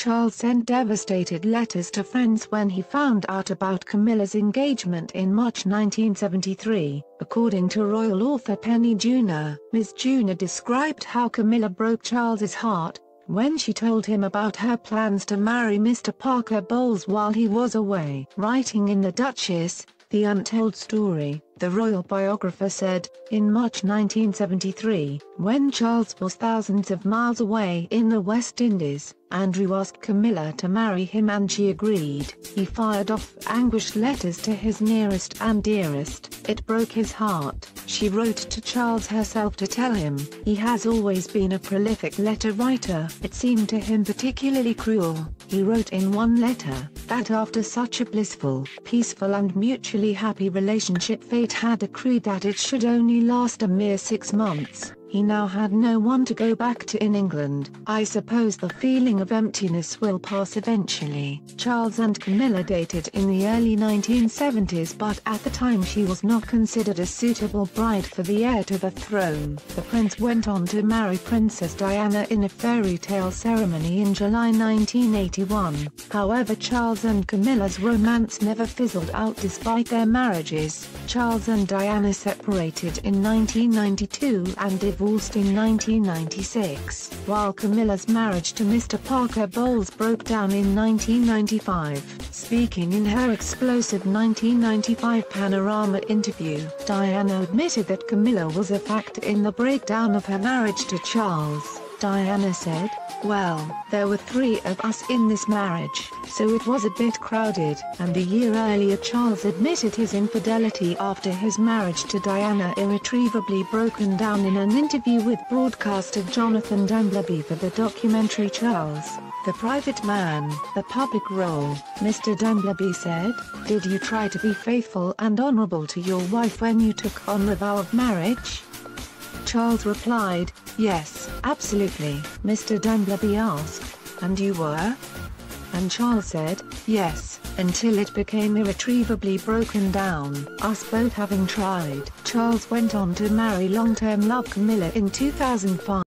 Charles sent devastated letters to friends when he found out about Camilla's engagement in March 1973, according to royal author Penny Junor. Ms. Junor described how Camilla broke Charles's heart when she told him about her plans to marry Mr. Parker Bowles while he was away. Writing in The Duchess, The Untold Story, the royal biographer said, in March 1973, when Charles was thousands of miles away in the West Indies, Andrew asked Camilla to marry him and she agreed. He fired off anguished letters to his nearest and dearest. It broke his heart. She wrote to Charles herself to tell him, he has always been a prolific letter writer. It seemed to him particularly cruel, he wrote in one letter, that after such a blissful, peaceful and mutually happy relationship fate had decreed that it should only last a mere 6 months. He now had no one to go back to in England. I suppose the feeling of emptiness will pass eventually. Charles and Camilla dated in the early 1970s, but at the time she was not considered a suitable bride for the heir to the throne. The prince went on to marry Princess Diana in a fairy tale ceremony in July 1981. However, Charles and Camilla's romance never fizzled out despite their marriages. Charles and Diana separated in 1992 and divorced in 1996, while Camilla's marriage to Mr. Parker Bowles broke down in 1995. Speaking in her explosive 1995 Panorama interview, Diana admitted that Camilla was a factor in the breakdown of her marriage to Charles. Diana said, "Well, there were 3 of us in this marriage, so it was a bit crowded." And a year earlier Charles admitted his infidelity after his marriage to Diana irretrievably broken down in an interview with broadcaster Jonathan Dunleavy for the documentary Charles, the Private Man, The Public Role. Mr. Dunleavy said, "Did you try to be faithful and honorable to your wife when you took on the vow of marriage?" Charles replied, "Yes, absolutely." Mr. Dunleavy asked, "And you were?" And Charles said, "Yes, until it became irretrievably broken down, us both having tried." Charles went on to marry long-term love Camilla in 2005.